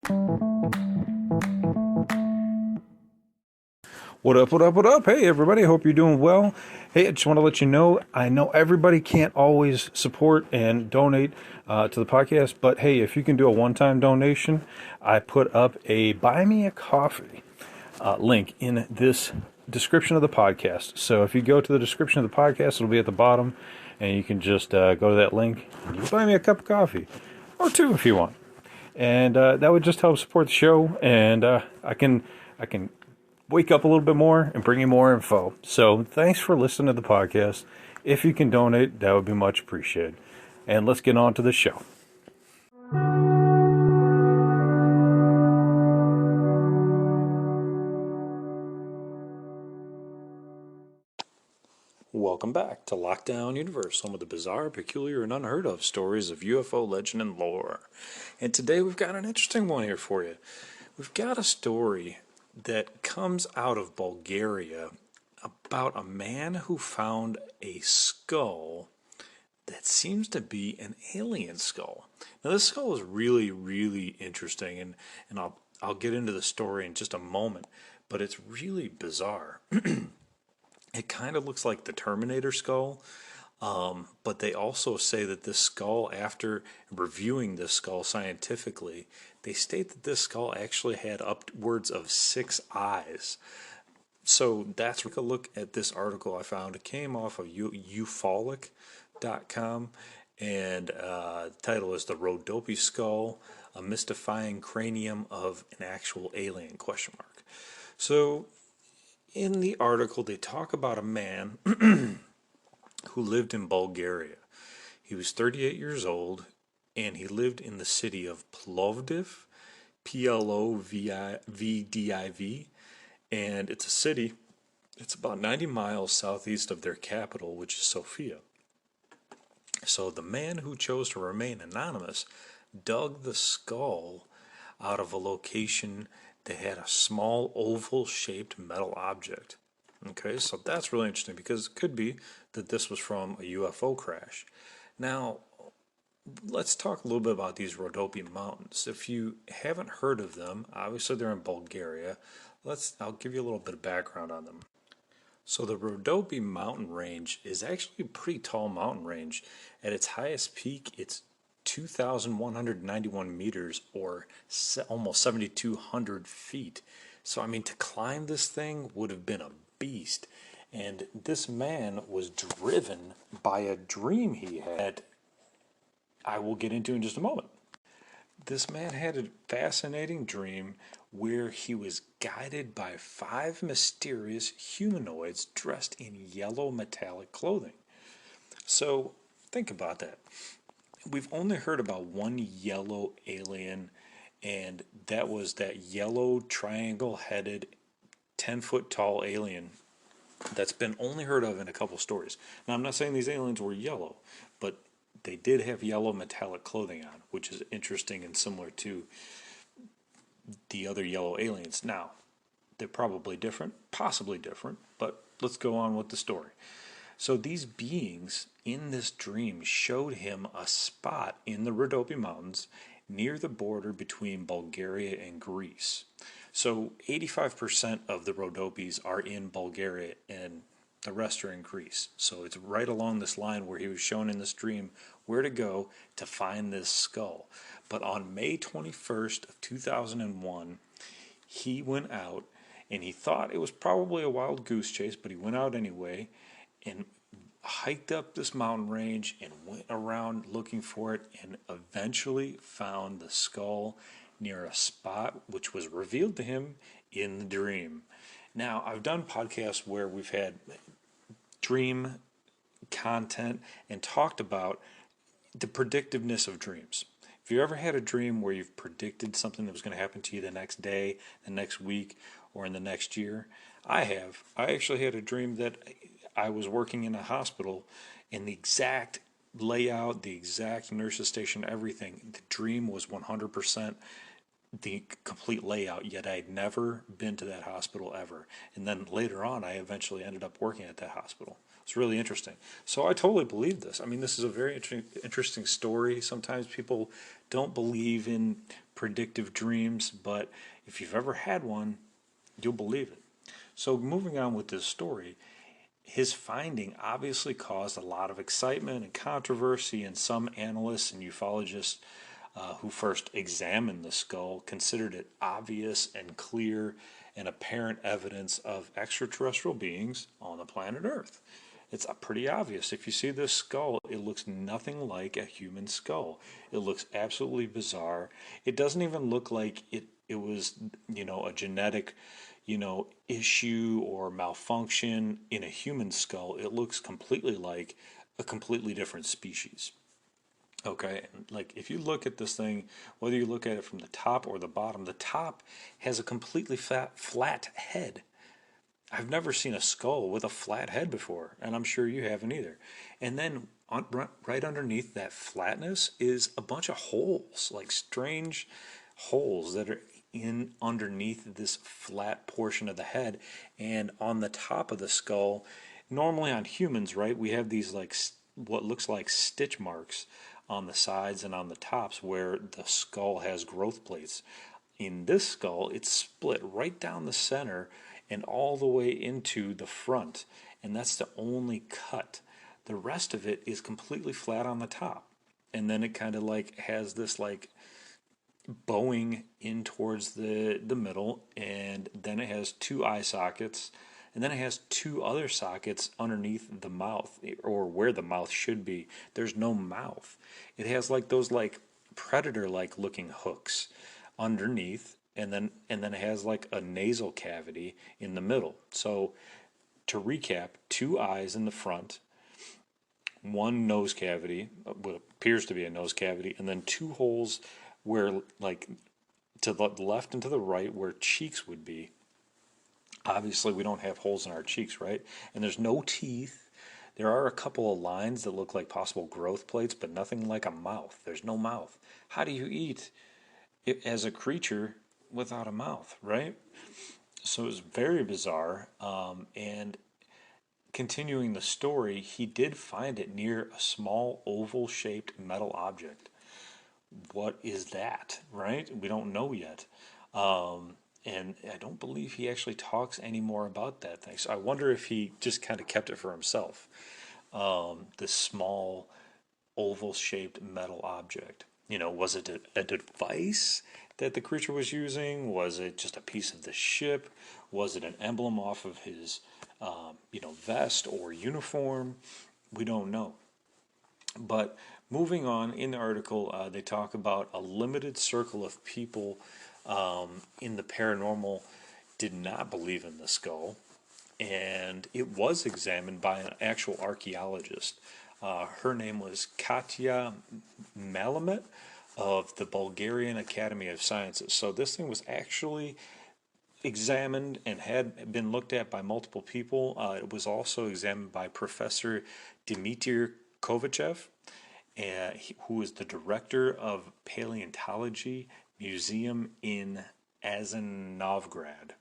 What up, what up, what up? Hey, everybody, hope you're doing well. Hey, I just want to let you know, I know everybody can't always support and donate to the podcast, but hey, if you can do a one-time donation, I put up a Buy Me a Coffee link in this description of the podcast. So if you go to the description of the podcast, it'll be at the bottom, and you can just go to that link, and you can buy me a cup of coffee, or two if you want. And that would just help support the show, and I can wake up a little bit more and bring you more info. So thanks for listening to the podcast. If you can donate, that would be much appreciated. And let's get on to the show. Welcome back to Lockdown Universe, home of the bizarre, peculiar, and unheard of stories of UFO legend and lore. And today we've got an interesting one here for you. We've got a story that comes out of Bulgaria about a man who found a skull that seems to be an alien skull. Now, this skull is really, really interesting, and I'll get into the story in just a moment, but it's really bizarre. It kind of looks like the Terminator skull, but they also say that this skull, after reviewing this skull scientifically, they state that this skull actually had upwards of 6 eyes. So that's a look at this article I found. It came off of ufolic.com, and the title is "The Rhodope Skull: A Mystifying Cranium of an Actual Alien?" question mark. So in the article, they talk about a man who lived in Bulgaria. He was 38 years old, and he lived in the city of Plovdiv, Plovdiv, and it's a city. It's about 90 miles southeast of their capital, which is Sofia. So the man who chose to remain anonymous dug the skull out of a location that had a small oval-shaped metal object. Okay, so that's really interesting because it could be that this was from a UFO crash. Now, let's talk a little bit about these Rhodope Mountains. If you haven't heard of them, obviously they're in Bulgaria. I'll give you a little bit of background on them. So the Rhodope mountain range is actually a pretty tall mountain range. At its highest peak, it's 2,191 meters, or almost 7,200 feet. So, I mean, to climb this thing would have been a beast. And this man was driven by a dream he had, I will get into in just a moment. This man had a fascinating dream where he was guided by 5 mysterious humanoids dressed in yellow metallic clothing. So, think about that. We've only heard about one yellow alien, and that was that yellow triangle-headed 10-foot tall alien that's been only heard of in a couple stories. Now, I'm not saying these aliens were yellow, but they did have yellow metallic clothing on, which is interesting and similar to the other yellow aliens. Now, they're probably different, possibly different, but let's go on with the story. So these beings in this dream showed him a spot in the Rhodope Mountains near the border between Bulgaria and Greece. So 85% of the Rhodopes are in Bulgaria and the rest are in Greece. So it's right along this line where he was shown in this dream where to go to find this skull. But on May 21st of 2001, he went out and he thought it was probably a wild goose chase, but he went out anyway and hiked up this mountain range and went around looking for it and eventually found the skull near a spot which was revealed to him in the dream. Now, I've done podcasts where we've had dream content and talked about the predictiveness of dreams. If you ever had a dream where you've predicted something that was going to happen to you the next day, the next week, or in the next year, I have. I actually had a dream that I was working in a hospital and the exact layout, the exact nurse's station, everything, the dream was 100% the complete layout, yet I had never been to that hospital ever. And then later on, I eventually ended up working at that hospital. It's really interesting. So I totally believe this. I mean, this is a very interesting story. Sometimes people don't believe in predictive dreams, but if you've ever had one, you'll believe it. So moving on with this story, his finding obviously caused a lot of excitement and controversy, and some analysts and ufologists who first examined the skull considered it obvious and clear and apparent evidence of extraterrestrial beings on the planet Earth. It's pretty obvious. If you see this skull, it looks nothing like a human skull. It looks absolutely bizarre. It doesn't even look like it was, a genetic, issue or malfunction in a human skull. It looks completely like a completely different species. Okay, and like if you look at this thing, whether you look at it from the top or the top has a completely flat head. I've never seen a skull with a flat head before, and I'm sure you haven't either. And then right underneath that flatness is a bunch of holes, like strange holes that are in underneath this flat portion of the head. And on the top of the skull, normally on humans, right, we have these like what looks like stitch marks on the sides and on the tops where the skull has growth plates. In this skull, it's split right down the center and all the way into the front, and that's the only cut. The rest of it is completely flat on the top, and then it kind of like has this like bowing in towards the middle, and then it has two eye sockets, and then it has two other sockets underneath the mouth, or where the mouth should be. There's no mouth. It has like those like predator like looking hooks underneath, and then it has like a nasal cavity in the middle. So to recap, two eyes in the front, one nose cavity, what appears to be a nose cavity, and then two holes where like to the left and to the right where cheeks would be. Obviously, we don't have holes in our cheeks, right? And there's no teeth. There are a couple of lines that look like possible growth plates, but nothing like a mouth. There's no mouth. How do you eat as a creature without a mouth, right? So it was very bizarre. And continuing the story, he did find it near a small oval shaped metal object. What is that, right? We don't know yet. And I don't believe he actually talks anymore about that thing. So I wonder if he just kind of kept it for himself. This small oval shaped metal object. Was it a device that the creature was using? Was it just a piece of the ship? Was it an emblem off of his, vest or uniform? We don't know. But moving on in the article, they talk about a limited circle of people in the paranormal did not believe in the skull, and it was examined by an actual archaeologist. Her name was Katya Malamet of the Bulgarian Academy of Sciences. So this thing was actually examined and had been looked at by multiple people. It was also examined by Professor Dmitry Kovachev, who is the director of Paleontology Museum in Azanovgrad.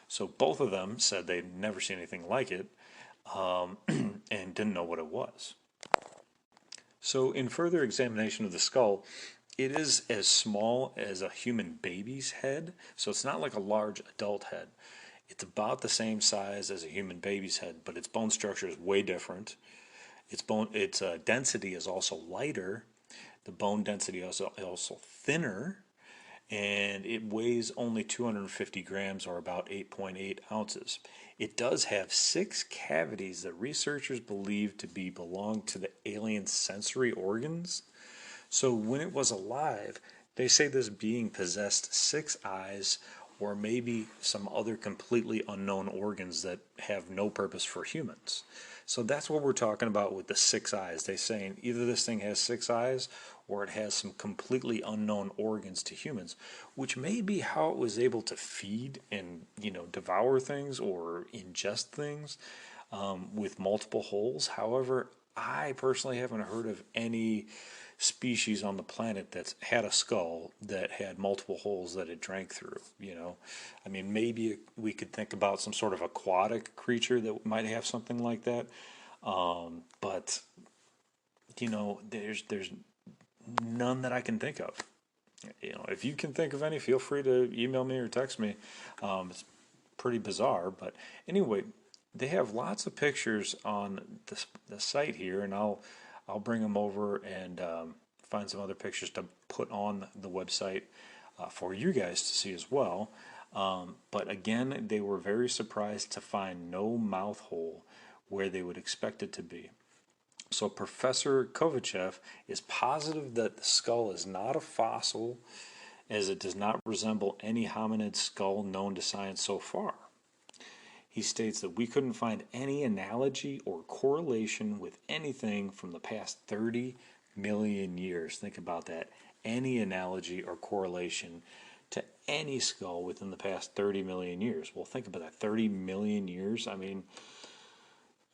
So both of them said they'd never seen anything like it, and didn't know what it was. So in further examination of the skull, it is as small as a human baby's head, so it's not like a large adult head. It's about the same size as a human baby's head, but its bone structure is way different. Its density is also lighter. The bone density is also thinner, and it weighs only 250 grams or about 8.8 ounces. It does have 6 cavities that researchers believe to belong to the alien sensory organs. So when it was alive, they say this being possessed 6 eyes or maybe some other completely unknown organs that have no purpose for humans. So that's what we're talking about with the 6 eyes. They're saying either this thing has 6 eyes or it has some completely unknown organs to humans, which may be how it was able to feed and devour things or ingest things with multiple holes. However, I personally haven't heard of any species on the planet that's had a skull that had multiple holes that it drank through. I mean, maybe we could think about some sort of aquatic creature that might have something like that. But there's none that I can think of. If you can think of any, feel free to email me or text me. It's pretty bizarre, but anyway, they have lots of pictures on the site here, and I'll bring them over and find some other pictures to put on the website for you guys to see as well. But again, they were very surprised to find no mouth hole where they would expect it to be. So Professor Kovachev is positive that the skull is not a fossil, as it does not resemble any hominid skull known to science so far. He states that we couldn't find any analogy or correlation with anything from the past 30 million years. Think about that. Any analogy or correlation to any skull within the past 30 million years. Well, think about that. 30 million years. I mean,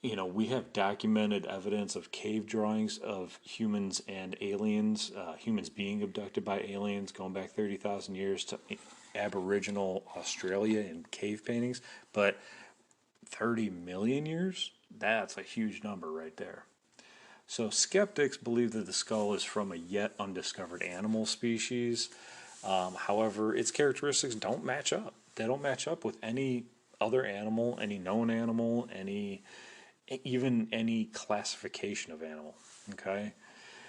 we have documented evidence of cave drawings of humans and aliens, humans being abducted by aliens going back 30,000 years to Aboriginal Australia in cave paintings. But 30 million years? That's a huge number right there. So skeptics believe that the skull is from a yet undiscovered animal species. However, its characteristics don't match up. They don't match up with any other animal, any known animal, even any classification of animal. Okay,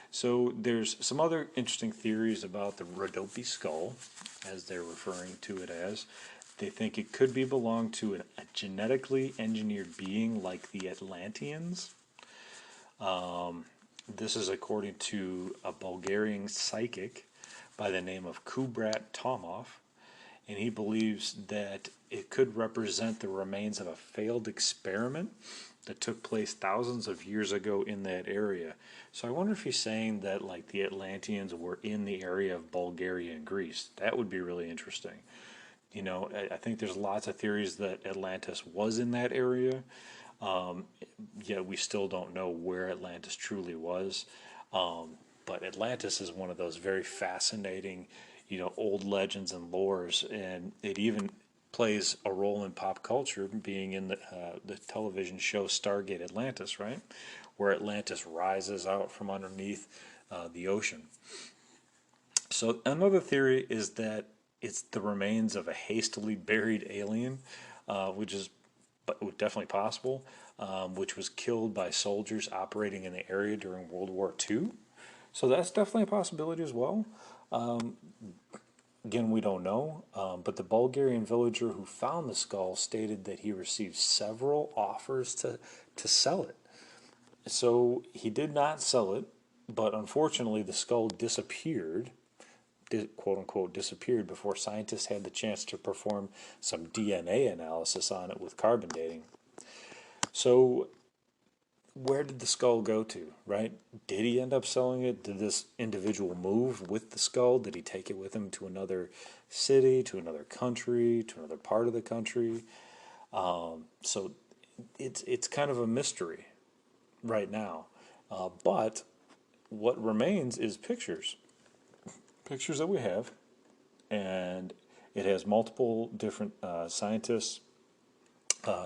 so there's some other interesting theories about the Rhodope skull, as they're referring to it as. They think it could belong to a genetically engineered being like the Atlanteans. This is according to a Bulgarian psychic by the name of Kubrat Tomov, and he believes that it could represent the remains of a failed experiment that took place thousands of years ago in that area. So I wonder if he's saying that like the Atlanteans were in the area of Bulgaria and Greece. That would be really interesting. I think there's lots of theories that Atlantis was in that area. Yet we still don't know where Atlantis truly was. But Atlantis is one of those very fascinating, old legends and lores, and it even plays a role in pop culture, being in the television show Stargate Atlantis, right, where Atlantis rises out from underneath the ocean. So another theory is that it's the remains of a hastily buried alien, which is definitely possible, which was killed by soldiers operating in the area during World War II. So that's definitely a possibility as well. Again, we don't know, but the Bulgarian villager who found the skull stated that he received several offers to sell it. So he did not sell it, but unfortunately the skull disappeared, quote unquote disappeared, before scientists had the chance to perform some DNA analysis on it with carbon dating. So where did the skull go to, right? Did he end up selling it? Did this individual move with the skull? Did he take it with him to another city, to another country, to another part of the country? So it's kind of a mystery right now. But what remains is pictures that we have, and it has multiple different scientists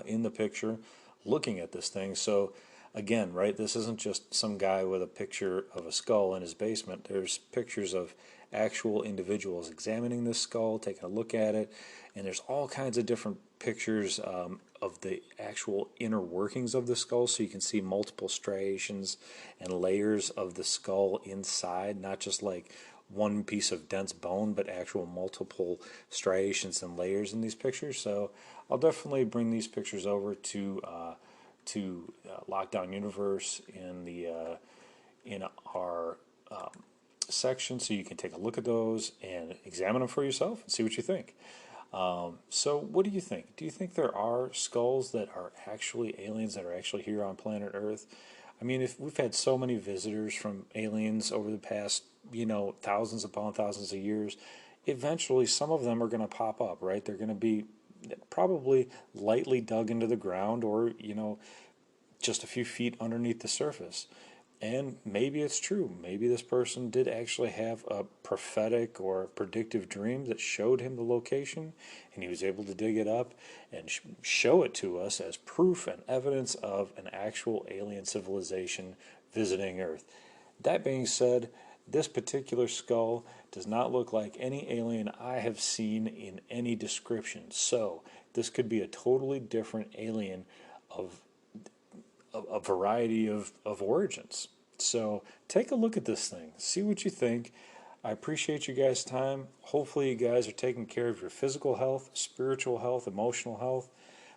in the picture looking at this thing. So again, right, this isn't just some guy with a picture of a skull in his basement. There's pictures of actual individuals examining this skull, taking a look at it, and there's all kinds of different pictures of the actual inner workings of the skull, so you can see multiple striations and layers of the skull inside, not just like one piece of dense bone, but actual multiple striations and layers in these pictures. So I'll definitely bring these pictures over to Lockdown Universe in our section, so you can take a look at those and examine them for yourself and see what you think. So what do you think? Do you think there are skulls that are actually aliens that are actually here on planet Earth? I mean, if we've had so many visitors from aliens over the past, thousands upon thousands of years, eventually some of them are going to pop up, right? They're going to be probably lightly dug into the ground, or, just a few feet underneath the surface. And maybe it's true. Maybe this person did actually have a prophetic or predictive dream that showed him the location, and he was able to dig it up and show it to us as proof and evidence of an actual alien civilization visiting Earth. That being said, this particular skull does not look like any alien I have seen in any description. So, this could be a totally different alien of a variety of origins. So take a look at this thing, see what you think. I appreciate you guys' time. Hopefully, you guys are taking care of your physical health, spiritual health, emotional health,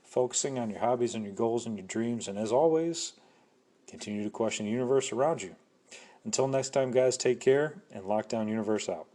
focusing on your hobbies and your goals and your dreams. And as always, continue to question the universe around you. Until next time, guys, take care and Lockdown Universe out.